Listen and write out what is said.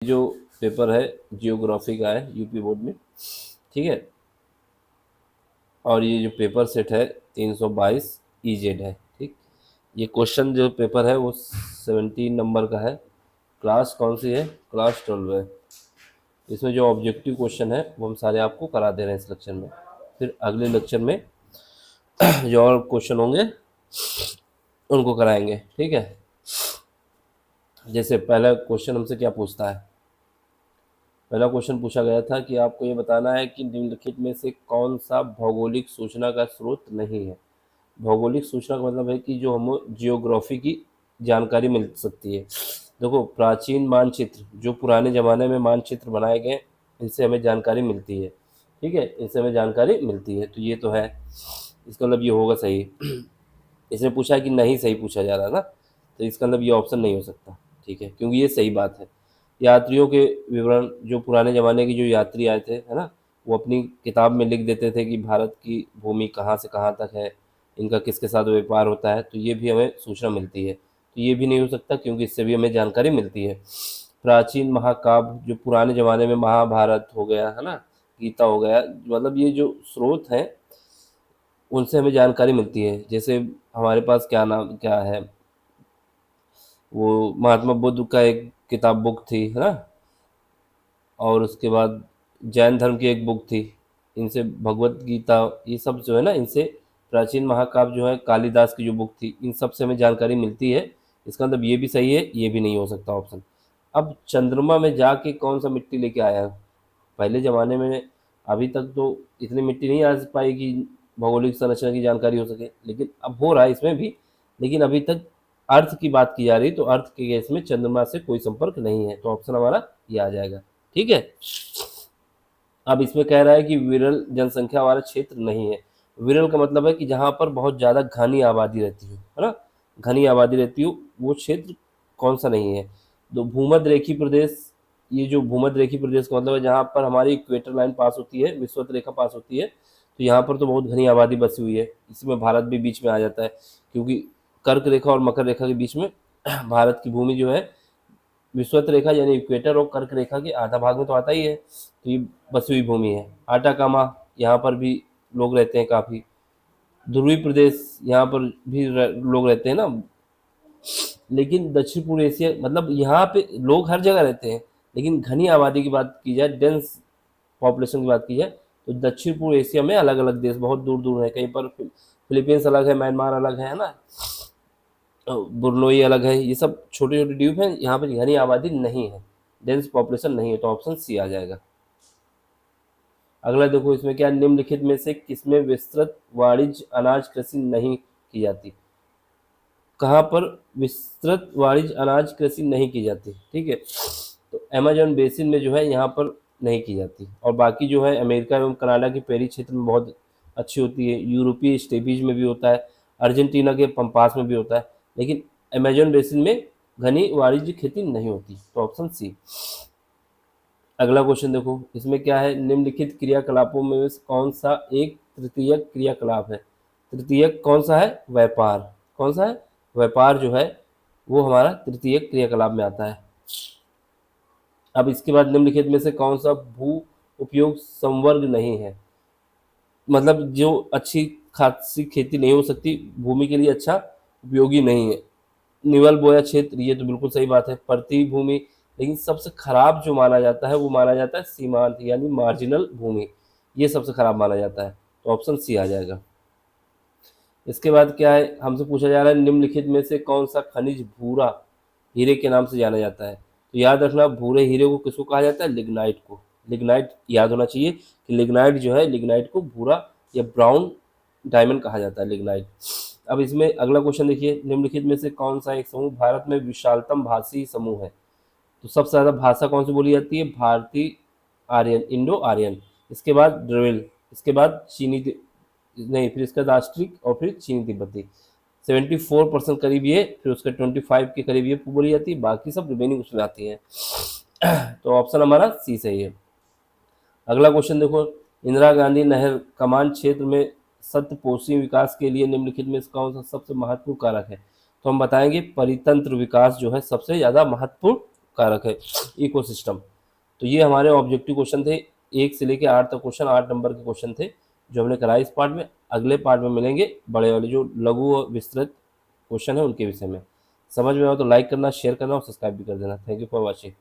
जो पेपर है जियोग्राफी का है यूपी बोर्ड में, ठीक है। और ये जो पेपर सेट है 322 ईजेड है, ठीक। ये क्वेश्चन जो पेपर है वो 17 नंबर का है। क्लास कौन सी है? क्लास 12 है। इसमें जो ऑब्जेक्टिव क्वेश्चन है वो हम सारे आपको करा दे रहे हैं इस लेक्चर में। फिर अगले लेक्चर में जो और क्वेश्चन होंगे उनको कराएंगे, ठीक है। जैसे पहला क्वेश्चन हमसे क्या पूछता है? पहला क्वेश्चन पूछा गया था कि आपको ये बताना है कि निम्नलिखित में से कौन सा भौगोलिक सूचना का स्रोत नहीं है। भौगोलिक सूचना का मतलब है कि जो हमें जियोग्राफी की जानकारी मिल सकती है। देखो, प्राचीन मानचित्र जो पुराने ज़माने में मानचित्र बनाए गए, इनसे हमें जानकारी मिलती है, ठीक है। इनसे हमें जानकारी मिलती है, तो ये तो है, इसका मतलब ये होगा सही। इसने पूछा है कि नहीं सही पूछा जा रहा ना, तो इसका मतलब ये ऑप्शन नहीं हो सकता, ठीक है, क्योंकि ये सही बात है। यात्रियों के विवरण जो पुराने ज़माने की जो यात्री आए थे, है ना, वो अपनी किताब में लिख देते थे कि भारत की भूमि कहाँ से कहाँ तक है, इनका किसके साथ व्यापार होता है, तो ये भी हमें सूचना मिलती है। तो ये भी नहीं हो सकता क्योंकि इससे भी हमें जानकारी मिलती है। प्राचीन महाकाव्य जो पुराने ज़माने में महाभारत हो गया, है ना, गीता हो गया, मतलब ये जो स्रोत हैं उनसे हमें जानकारी मिलती है। जैसे हमारे पास क्या नाम क्या है, वो महात्मा बुद्ध का एक किताब बुक थी, है ना, और उसके बाद जैन धर्म की एक बुक थी। इनसे भगवत गीता, ये सब जो है ना, इनसे प्राचीन महाकाव्य जो है कालिदास की जो बुक थी, इन सब से हमें जानकारी मिलती है। इसका मतलब ये भी सही है, ये भी नहीं हो सकता ऑप्शन। अब चंद्रमा में जाके कौन सा मिट्टी लेके आया है? पहले ज़माने में अभी तक तो इतनी मिट्टी नहीं आ पाई कि भौगोलिक संरचना की जानकारी हो सके, लेकिन अब हो रहा है इसमें भी। लेकिन अभी तक अर्थ की बात की जा रही, तो अर्थ के केस में चंद्रमा से कोई संपर्क नहीं है, तो ऑप्शन हमारा ये आ जाएगा, ठीक है। अब इसमें कह रहा है कि विरल जनसंख्या वाला क्षेत्र नहीं है। विरल का मतलब है कि जहाँ पर बहुत ज़्यादा घनी आबादी रहती हो, है ना, घनी आबादी रहती हो, वो क्षेत्र कौन सा नहीं है? तो भूमध्य रेखी प्रदेश, ये जो भूमध्य रेखी प्रदेश का मतलब है जहाँ पर हमारी इक्वेटर लाइन पास होती है, विषुवत रेखा पास होती है, तो यहाँ पर तो बहुत घनी आबादी बसी हुई है। इसमें भारत भी बीच में आ जाता है, क्योंकि कर्क रेखा और मकर रेखा के बीच में भारत की भूमि जो है विषुवत रेखा यानी इक्वेटर और कर्क रेखा के आधा भाग में तो आता ही है, तो ये बसी हुई भूमि है। आटाकामा, यहाँ पर भी लोग रहते हैं काफ़ी। ध्रुवी प्रदेश, यहाँ पर भी लोग रहते हैं ना। लेकिन दक्षिण पूर्व एशिया, मतलब यहाँ पे लोग हर जगह रहते हैं, लेकिन घनी आबादी की बात की जाए, डेंस पॉपुलेशन की बात की जाए, तो दक्षिण पूर्व एशिया में अलग अलग देश बहुत दूर दूर है। कहीं पर फिलीपींस अलग है, म्यांमार अलग है ना, बुरनोई अलग है। ये सब छोटे छोटे द्वीप हैं, यहाँ पर घनी आबादी नहीं है, डेंस पॉपुलेशन नहीं है, तो ऑप्शन सी आ जाएगा। अगला देखो, इसमें क्या, निम्नलिखित में से किसमें विस्तृत वाणिज्य अनाज कृषि नहीं की जाती? कहाँ पर विस्तृत वाणिज्य अनाज कृषि नहीं की जाती, ठीक है। तो अमेजन बेसिन में जो है यहाँ पर नहीं की जाती, और बाकी जो है अमेरिका एवं कनाडा की पेरी क्षेत्र में बहुत अच्छी होती है, यूरोपीय स्टेपीज में भी होता है, अर्जेंटीना के पंपास में भी होता है, लेकिन अमेजन बेसिन में घनी वाणिज्य खेती नहीं होती, तो ऑप्शन सी। अगला क्वेश्चन देखो, इसमें क्या है, निम्नलिखित क्रियाकलापों में से कौन सा एक तृतीयक क्रियाकलाप है? तृतीयक कौन सा है? व्यापार। कौन सा है? व्यापार जो है वो हमारा तृतीयक क्रियाकलाप में आता है। अब इसके बाद निम्नलिखित में से कौन सा भू उपयोग संवर्ग नहीं है? मतलब जो अच्छी खासी खेती नहीं हो सकती, भूमि के लिए अच्छा उपयोगी नहीं है। निवल बोया क्षेत्र, ये तो बिल्कुल सही बात है, प्रति भूमि। लेकिन सबसे खराब जो माना जाता है वो माना जाता है सीमांत यानी मार्जिनल भूमि, ये सबसे खराब माना जाता है, तो ऑप्शन सी आ जाएगा। इसके बाद क्या है, हमसे पूछा जा रहा है निम्नलिखित में से कौन सा खनिज भूरा हीरे के नाम से जाना जाता है? तो याद रखना, भूरे हीरे को किसको कहा जाता है? लिग्नाइट को। लिग्नाइट याद होना चाहिए कि लिग्नाइट जो है, लिग्नाइट को भूरा या ब्राउन डायमंड कहा जाता है, लिग्नाइट। अब इसमें अगला क्वेश्चन देखिए, निम्नलिखित में से कौन सा एक समूह भारत में विशालतम भाषी समूह है? तो सबसे ज़्यादा भाषा कौन सी बोली जाती है? भारतीय आर्यन, इंडो आर्यन। इसके बाद द्रविड़, इसके बाद चीनी नहीं, फिर इसका राष्ट्रिक, और फिर चीनी तिब्बती। 74% करीब ये, फिर उसके 25 के करीब ये बोली जाती है, बाकी सब रिमेनिंग उसमें आती हैं। तो ऑप्शन हमारा सी सही है। अगला क्वेश्चन देखो, इंदिरा गांधी नहर कमान क्षेत्र में सतपोषी विकास के लिए निम्नलिखित में से कौन सा सबसे महत्वपूर्ण कारक है? तो हम बताएंगे परितंत्र विकास जो है सबसे ज़्यादा महत्वपूर्ण कारक है, इकोसिस्टम। तो ये हमारे ऑब्जेक्टिव क्वेश्चन थे, 1 से लेके 8 तक क्वेश्चन, 8 नंबर के क्वेश्चन थे जो हमने कराए इस पार्ट में। अगले पार्ट में मिलेंगे बड़े वाले जो लघु और विस्तृत क्वेश्चन है उनके विषय में। समझ में आओ तो लाइक करना, शेयर करना और सब्सक्राइब भी कर देना। Thank you for watching.